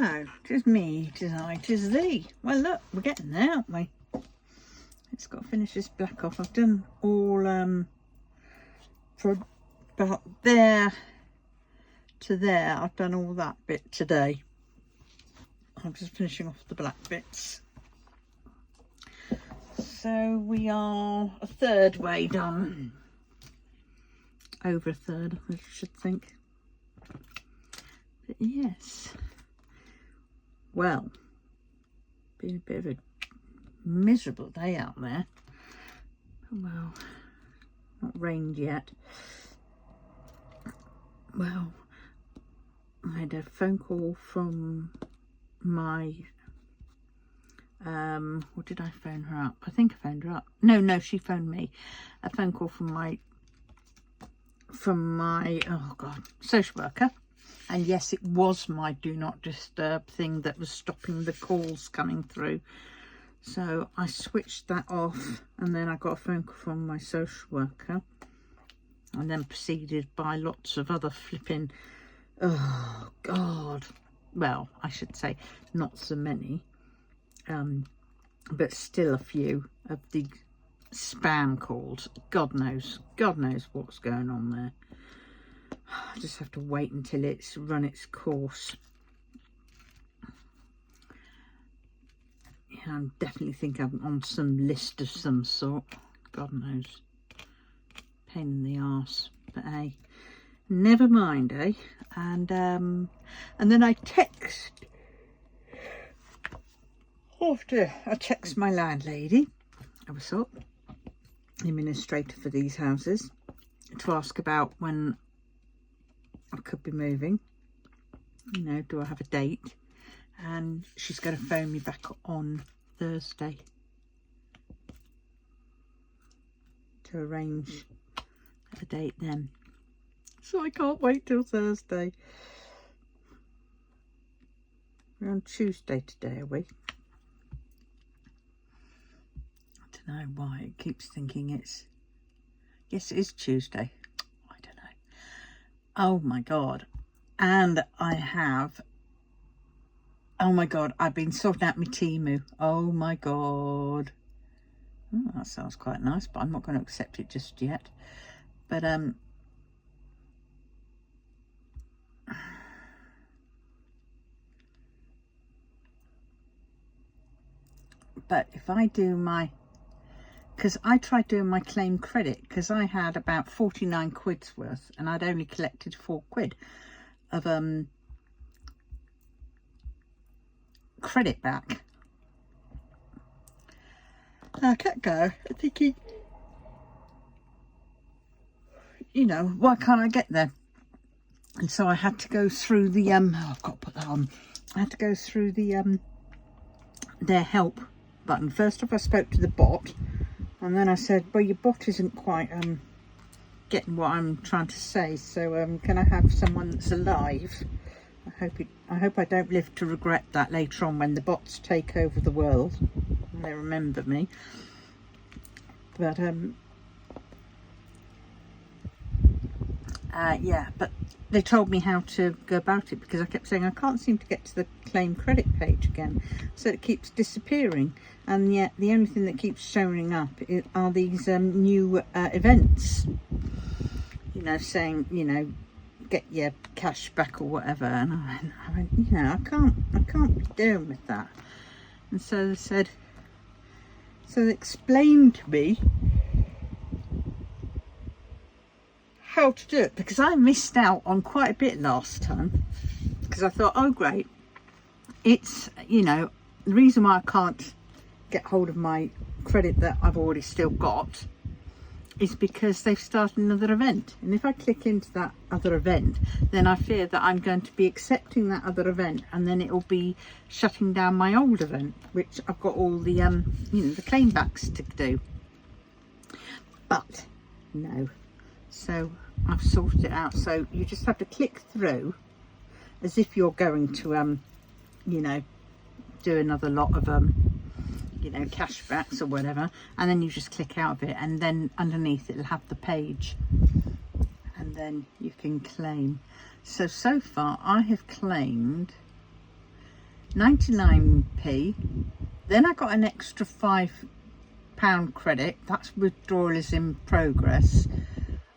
So, 'tis me, 'tis I, 'tis thee. Well, look, we're getting there, aren't we? It's got to finish this black off. I've done all for about there to there. I've done all that bit today. I'm just finishing off the black bits. So we are a third way done. Over a third, I should think. But yes. Well, been a bit of a miserable day out there. Well, not rained yet. Well, I had a phone call from my or did I phone her up? I think I phoned her up. No, she phoned me. A phone call from my oh god, social worker. And yes, it was my do not disturb thing that was stopping the calls coming through. So I switched that off, and then I got a phone call from my social worker, and then proceeded by lots of other flipping, oh god, well, I should say not so many, but still a few of the spam calls. God knows what's going on there. I just have to wait until it's run its course. Yeah, I definitely think I'm on some list of some sort. God knows. Pain in the arse. But hey, never mind, eh? And then I text. Oh dear, I text my landlady, I was thought, the administrator for these houses, to ask about when I could be moving. You know, do I have a date? And she's going to phone me back on Thursday to arrange a date then. So I can't wait till Thursday. We're on Tuesday today, are we? I don't know why it keeps thinking it's... Yes, it is Tuesday. I don't know. Oh my god. And I have... Oh my god, I've been sorting out my Temu. Oh my god. Oh, that sounds quite nice, but I'm not going to accept it just yet. But if I do my, because I tried doing my claim credit, because I had about 49 quid's worth, and I'd only collected 4 quid of credit back. And I kept going, thinking, you know, why can't I get there? And so I had to go through the oh, I've got to put that on. I had to go through the their help button. First off, I spoke to the bot, and then I said, well, your bot isn't quite getting what I'm trying to say, so can I have someone that's alive? I hope I don't live to regret that later on when the bots take over the world and they remember me. But yeah, but they told me how to go about it, because I kept saying I can't seem to get to the claim credit page again, so it keeps disappearing, and yet the only thing that keeps showing up are these new events, you know, saying, you know, get your cash back or whatever. And I went, you know, I can't be doing with that. And so they said, so they explained to me how to do it, because I missed out on quite a bit last time, because I thought, oh great, it's, you know, the reason why I can't get hold of my credit that I've already still got is because they've started another event, and if I click into that other event, then I fear that I'm going to be accepting that other event, and then it will be shutting down my old event, which I've got all the you know, the claim backs to do. But no, so I've sorted it out. So you just have to click through as if you're going to you know, do another lot of you know, cashbacks or whatever, and then you just click out of it, and then underneath it'll have the page, and then you can claim. So far I have claimed 99p. Then I got an extra £5 credit. That's withdrawal is in progress,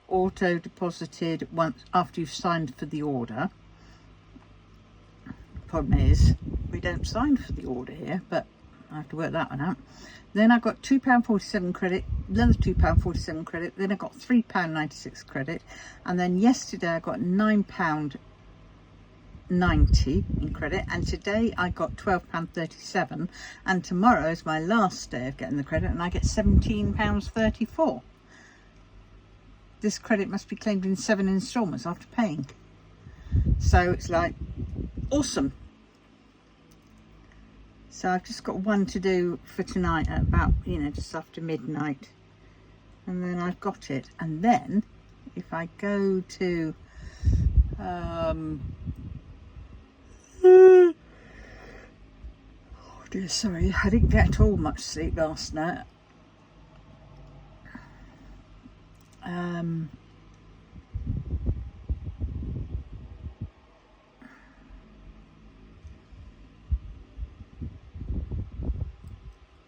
auto deposited once after you've signed for the order. Problem is we don't sign for the order here, but I have to work that one out. Then I got £2.47 credit, another £2.47 credit, then I got £3.96 credit, and then yesterday I got £9.90 in credit, and today I got £12.37, and tomorrow is my last day of getting the credit, and I get £17.34. This credit must be claimed in 7 instalments after paying. So it's like awesome. So I've just got one to do for tonight at about, you know, just after midnight, and then I've got it. And then if I go to oh dear, sorry, I didn't get at all much sleep last night.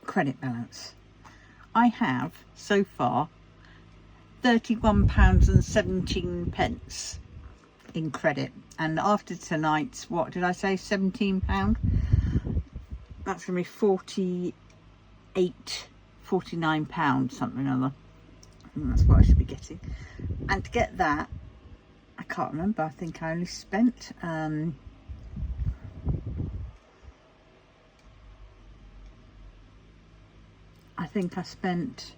Credit balance. I have so far £31.17 in credit, and after tonight's, what did I say, £17? That's gonna be £49, something or other. And that's what I should be getting. And to get that, I can't remember, I think I only spent I think I spent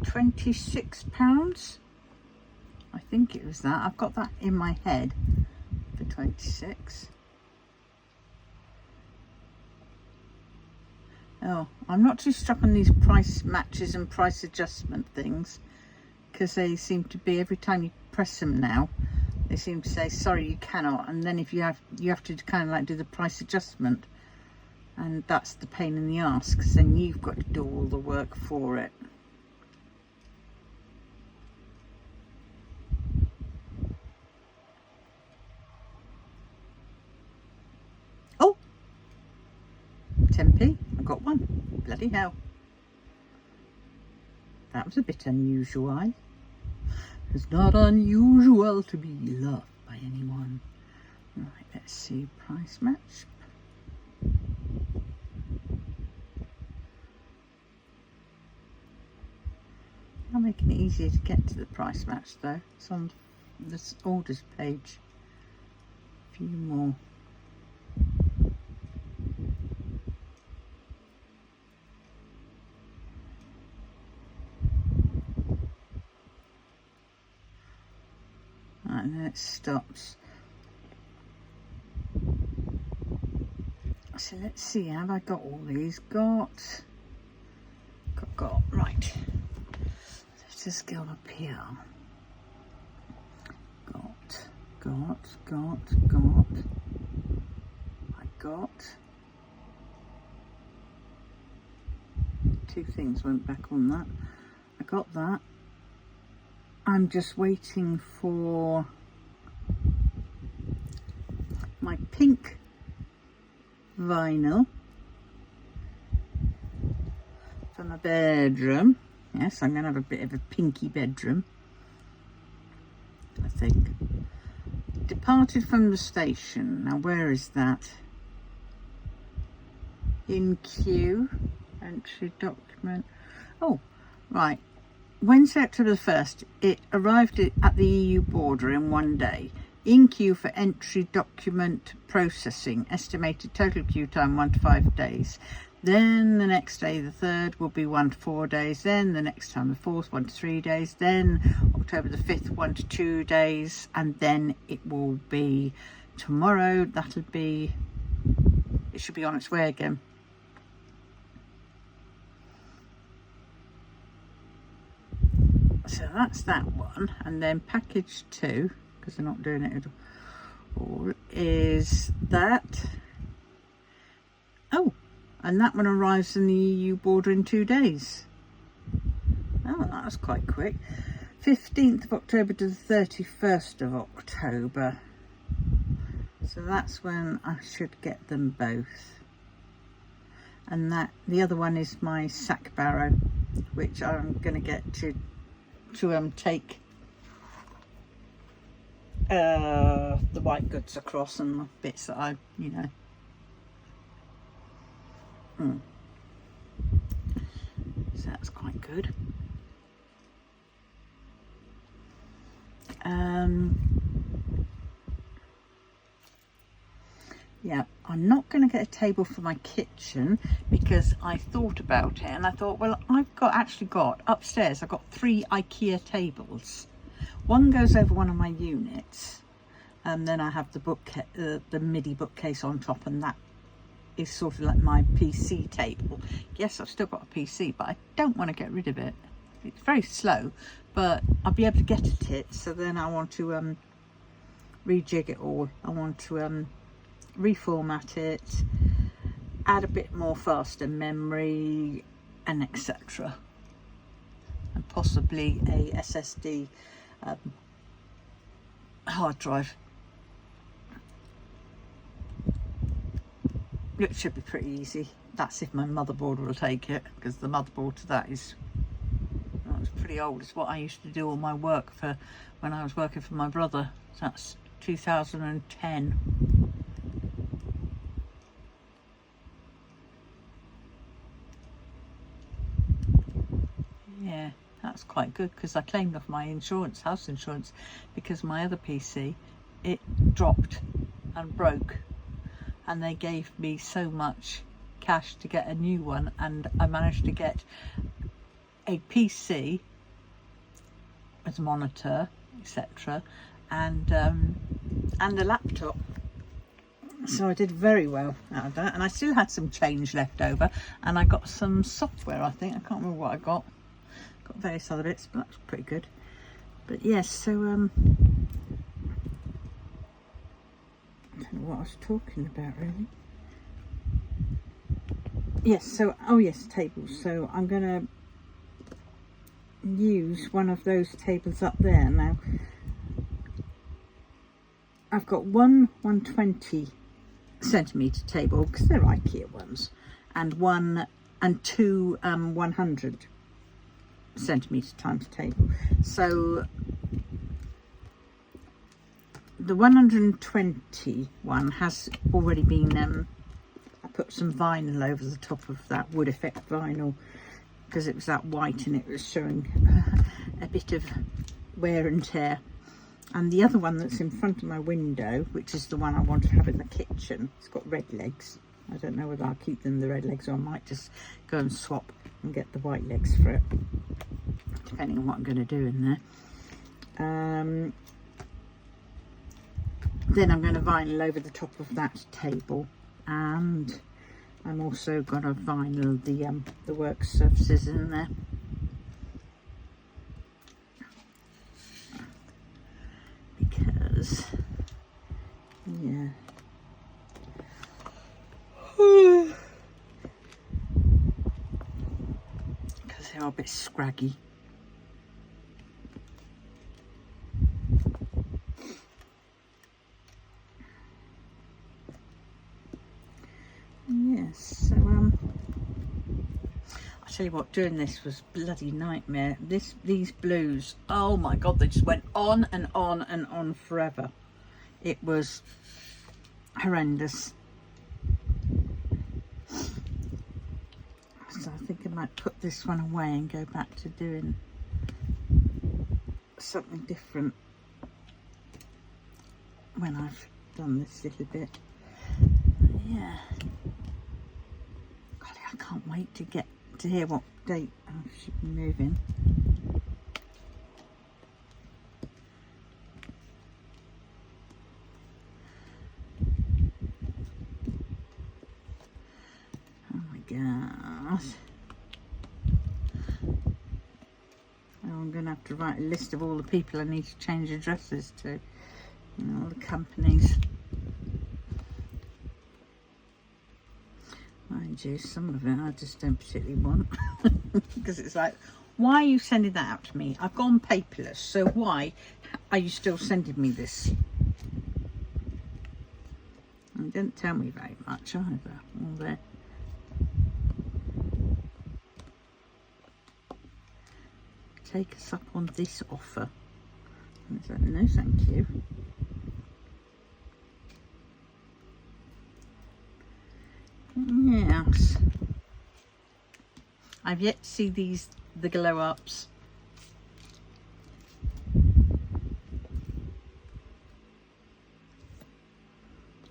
£26. I think it was that. I've got that in my head for 26. Oh, I'm not too stuck on these price matches and price adjustment things, because they seem to be, every time you press them now, they seem to say sorry you cannot, and then if you have to kind of like do the price adjustment, and that's the pain in the arse, because then you've got to do all the work for it. Oh, 10p, I got one. Bloody hell. That was a bit unusual. It's not unusual to be loved by anyone. Right, let's see, price match. I'm making it easier to get to the price match though. It's on this orders page. A few more. Right, and then it stops. So let's see, have I got all these? Got, right. Let's just go up here. Got. I got. 2 things went back on that. I got that. I'm just waiting for my pink vinyl for my bedroom. Yes, I'm going to have a bit of a pinky bedroom, I think. Departed from the station. Now, where is that? In queue. Entry document. Oh, right. Wednesday, October the 1st, it arrived at the EU border in 1 day. In queue for entry document processing. Estimated total queue time 1 to 5 days. Then the next day, the 3rd, will be 1 to 4 days. Then the next time, the 4th, 1 to 3 days. Then October the 5th, 1 to 2 days. And then it will be tomorrow. That'll be, it should be on its way again. So that's that one. And then package 2, because they're not doing it at all, is that. Oh, and that one arrives in the EU border in 2 days. Oh, that was quite quick. 15th of October to the 31st of October. So that's when I should get them both. And that the other one is my sack barrow, which I'm going to get to take the white goods across and the bits that I, So that's quite good. Yeah, I'm not going to get a table for my kitchen because I thought about it and I thought, well, I've actually got upstairs, I've got 3 IKEA tables. One goes over one of my units, and then I have the MIDI bookcase on top, and that is sort of like my PC table. Yes, I've still got a PC, but I don't want to get rid of it. It's very slow, but I'll be able to get at it. So then I want to rejig it all. I want to reformat it, add a bit more faster memory, and etc. And possibly a SSD hard drive. It should be pretty easy. That's if my motherboard will take it, because the motherboard to that is it's pretty old. It's what I used to do all my work for when I was working for my brother. So that's 2010. Yeah, that's quite good, because I claimed off my insurance, house insurance, because my other PC, it dropped and broke, and they gave me so much cash to get a new one, and I managed to get a PC as a monitor, etc., and a laptop. So I did very well out of that, and I still had some change left over, and I got some software. I think I can't remember what I got various other bits, but that's pretty good. But yes, so I don't know what I was talking about really. Yes, so yes, tables. So I'm gonna use one of those tables up there. Now I've got one 120 centimetre table, because they're IKEA ones, and two 100 centimetre times table. So the 120 one has already been I put some vinyl over the top of that wood effect vinyl, because it was that white and it was showing a bit of wear and tear. And the other one that's in front of my window, which is the one I want to have in the kitchen, it's got red legs. I don't know whether I'll keep them the red legs, or I might just go and swap and get the white legs for it, depending on what I'm going to do in there. Then I'm going to vinyl over the top of that table, and I'm also going to vinyl the work surfaces in there. Because, yeah. Because they're a bit scraggy. Yes, so I'll tell you what, doing this was bloody nightmare. These blues, oh my god, they just went on and on and on forever. It was horrendous. So I think I might put this one away and go back to doing something different when I've done this little bit. Yeah. Golly, I can't wait to hear what date I should be moving. Oh my god. Now I'm going to have to write a list of all the people I need to change addresses to. All the companies. Mind you, some of it I just don't particularly want. Because it's like, why are you sending that out to me? I've gone paperless, so why are you still sending me this? It didn't tell me very much either. All there. Take us up on this offer. And I said, no thank you. Yes. I've yet to see the glow ups.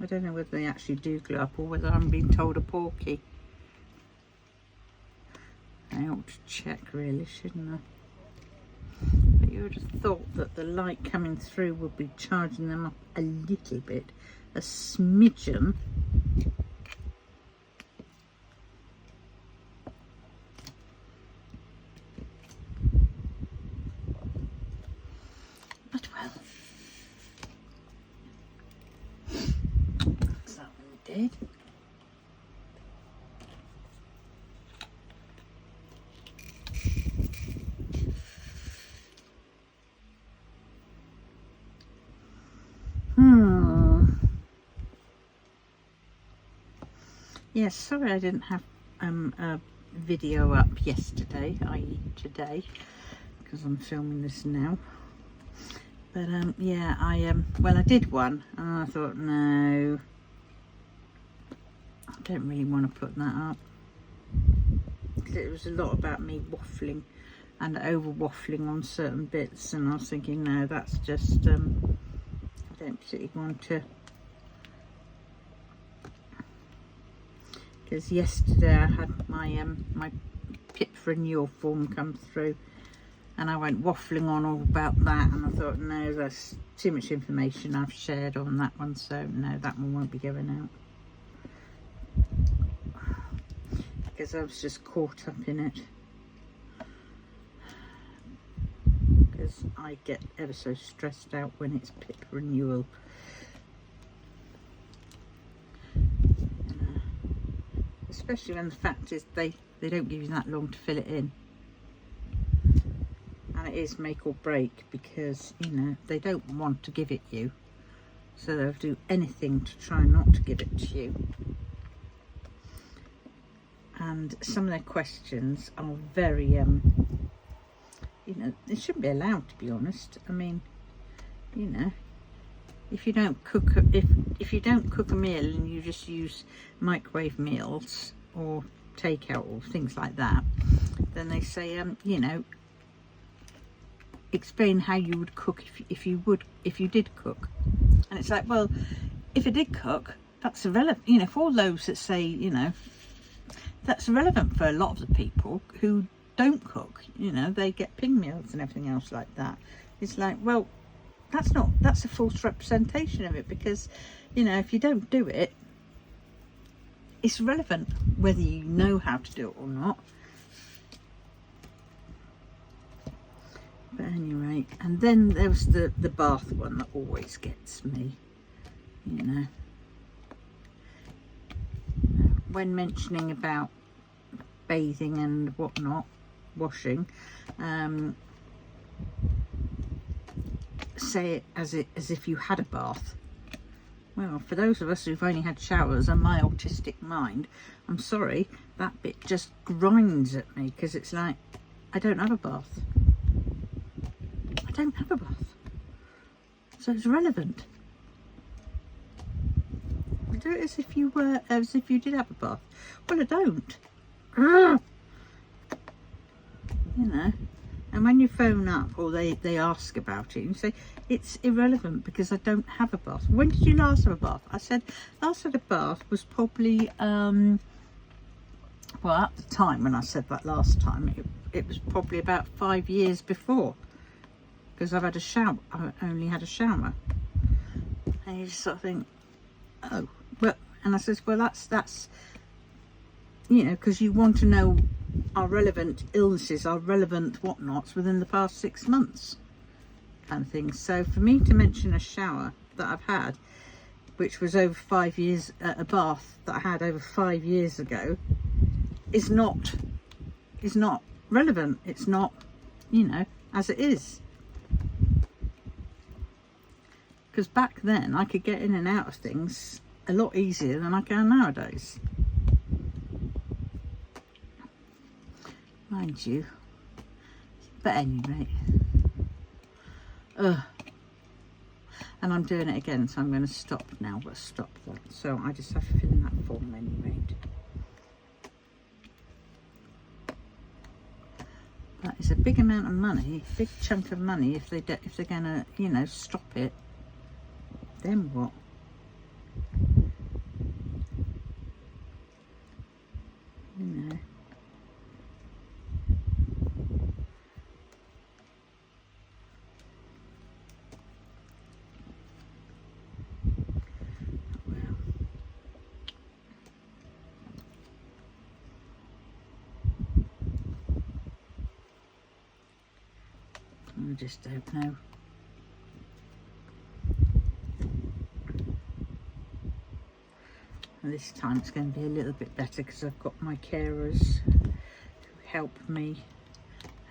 I don't know whether they actually do glow up or whether I'm being told a porky. I ought to check really, shouldn't I? But you would have thought that the light coming through would be charging them up a little bit, a smidgen. But well, that's that one did. Yes, sorry I didn't have a video up yesterday, i.e. today, because I'm filming this now. But yeah, well, I did one and I thought, no, I don't really want to put that up. It was a lot about me waffling and over waffling on certain bits, and I was thinking, no, that's just I don't particularly want to. Because yesterday I had my my PIP renewal form come through, and I went waffling on all about that, and I thought, no, that's too much information I've shared on that one, so no, that one won't be going out. Because I was just caught up in it. Because I get ever so stressed out when it's PIP renewal. Especially when the fact is they don't give you that long to fill it in, and it is make or break, because you know they don't want to give it you, so they'll do anything to try not to give it to you. And some of their questions are very you know, they shouldn't be allowed, to be honest. I mean, you know, if you don't cook if you don't cook a meal and you just use microwave meals or takeout or things like that, then they say you know, explain how you would cook if you did cook. And it's like, well, if I did cook, that's irrelevant, you know, for all those that say, you know, that's irrelevant for a lot of the people who don't cook. You know, they get ping meals and everything else like that. It's like, well, that's a false representation of it, because you know, if you don't do it, it's relevant whether you know how to do it or not. But anyway, and then there was the bath one that always gets me, you know, when mentioning about bathing and whatnot, washing, say it as if you had a bath. Well, for those of us who've only had showers and my autistic mind, I'm sorry, that bit just grinds at me, because it's like, I don't have a bath. I don't have a bath. So it's relevant. Do it as if you did have a bath. Well, I don't. You know. And when you phone up or they ask about it, you say, it's irrelevant because I don't have a bath. When did you last have a bath? I said, last had a bath was probably, well, at the time when I said that last time, it was probably about 5 years before. Because I've had a shower, I only had a shower. And you just sort of think, oh, well, and I says, well, that's, you know, because you want to know our relevant illnesses, our relevant whatnots within the past 6 months kind of thing. So for me to mention a shower that I've had, which was over 5 years, a bath that I had over 5 years ago, is not relevant. It's not, you know, as it is. Because back then I could get in and out of things a lot easier than I can nowadays. Mind you. But anyway. And I'm doing it again, so I'm going to stop now. But stop that. So I just have to fill in that form anyway. That is a big amount of money, big chunk of money. If they're gonna, you know, stop it, then what? You know. I just don't know. And this time it's going to be a little bit better because I've got my carers who help me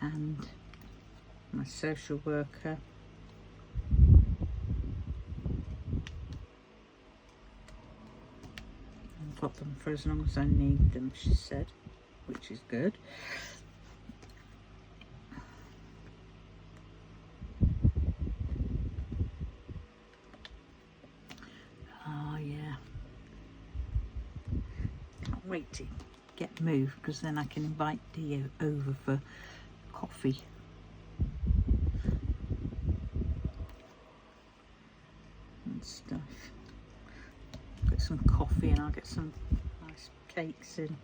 and my social worker. I've got them for as long as I need them, she said, which is good. Wait to get moved because then I can invite Dio over for coffee. And stuff. Get some coffee and I'll get some nice cakes in.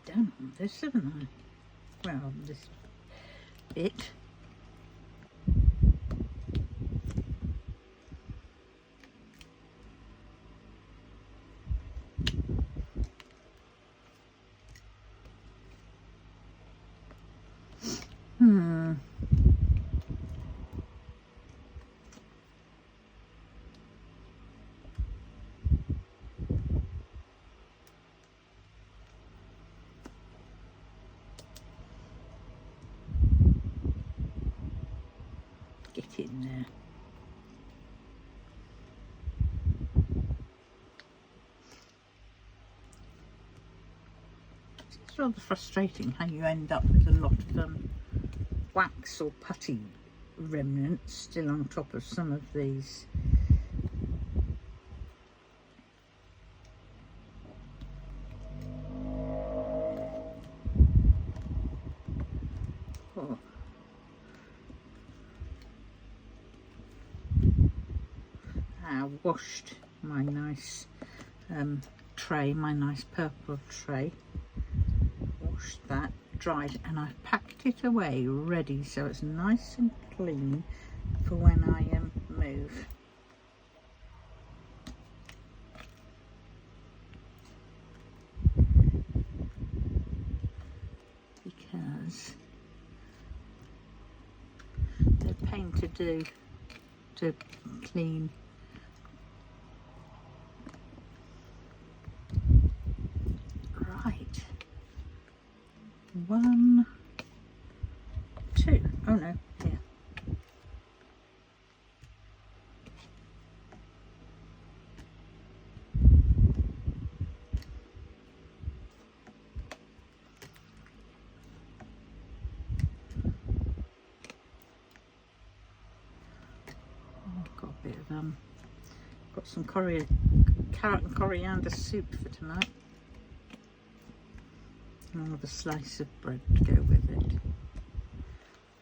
Done on this, haven't I? Well, this bit. Get in there. It's rather frustrating how you end up with a lot of wax or putty remnants still on top of some of these. Oh. I washed my nice tray, my nice purple tray. Washed that, dried, and I've packed it away ready so it's nice and clean for when I move. Because they're a pain to do, to clean. Right. 1, 2. Oh no, here. I've got a bit of got some carrot and coriander soup for tonight. And with a slice of bread to go with it.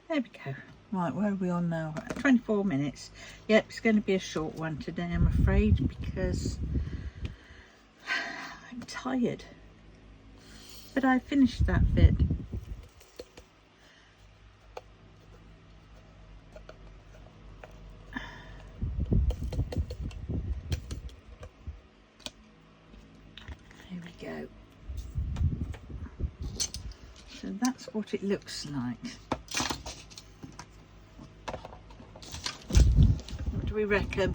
There we go. Right, where are we on now? 24 minutes. Yep, it's going to be a short one today, I'm afraid, because I'm tired. But I finished that bit. There we go. So that's what it looks like. What do we reckon?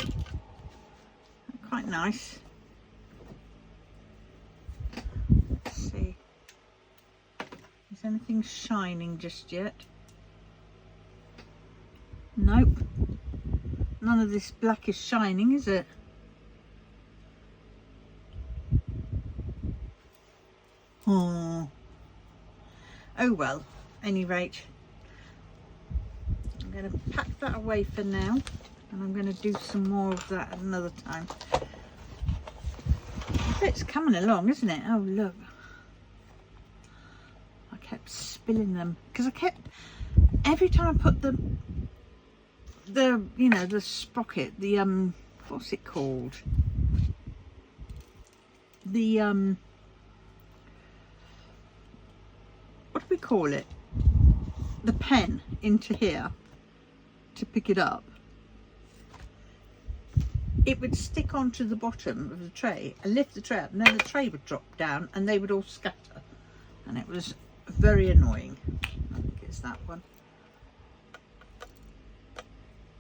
Quite nice. Let's see. Is anything shining just yet? Nope. None of this black is shining, is it? Oh. Oh well, any rate, I'm going to pack that away for now, and I'm going to do some more of that at another time. It's coming along, isn't it? Oh look, I kept spilling them because I kept, every time I put the you know, the sprocket, the what's it called, the what do we call it, the pen into here to pick it up, it would stick onto the bottom of the tray. I lift the tray up and then the tray would drop down and they would all scatter, and it was very annoying. I think it's that one.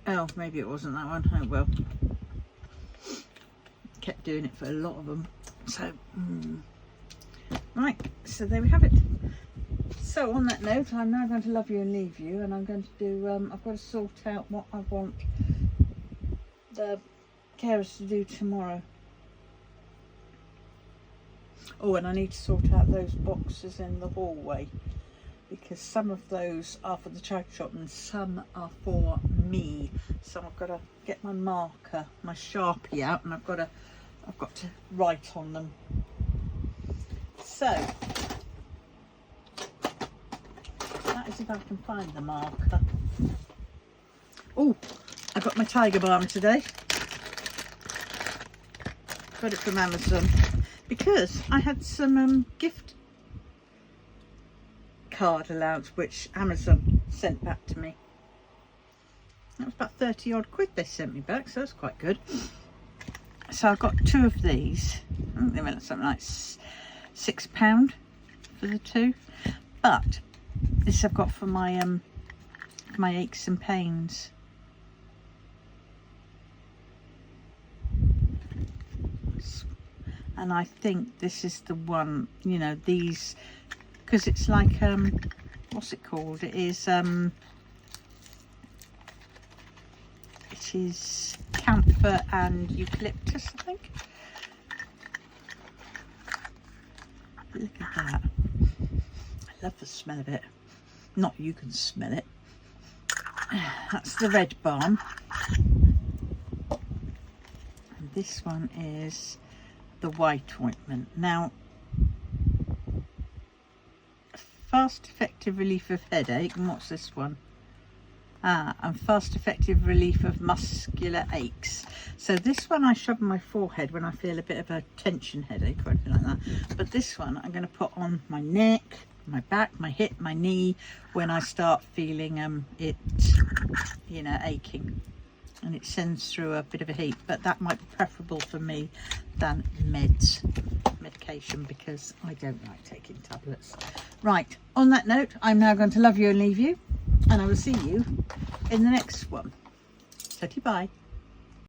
Oh, maybe it wasn't that one. Oh well, kept doing it for a lot of them. So right, so there we have it. So on that note, I'm now going to love you and leave you, and I'm going to do, I've got to sort out what I want the carers to do tomorrow. Oh, and I need to sort out those boxes in the hallway, because some of those are for the charity shop and some are for me. So I've got to get my marker, my Sharpie out, and I've got to write on them. So that is if I can find the marker. Oh, I got my Tiger Balm today. Got it from Amazon because I had some gift card allowance which Amazon sent back to me. That was about 30 odd quid they sent me back, so that's quite good. So I've got 2 of these. I think they went something like £6 for the 2, but this I've got for my aches and pains. And I think this is the one, you know, these, because it's like what's it called, it is camphor and eucalyptus, I think. Look at that. I love the smell of it. Not you can smell it. That's the red balm. And this one is the white ointment. Now, fast effective relief of headache. And what's this one? And fast effective relief of muscular aches. So this one I shove on my forehead when I feel a bit of a tension headache or anything like that. But this one I'm going to put on my neck, my back, my hip, my knee when I start feeling it, you know, aching. And it sends through a bit of a heat, but that might be preferable for me than medication, because I don't like taking tablets. Right, on that note, I'm now going to love you and leave you, and I will see you in the next one. So bye.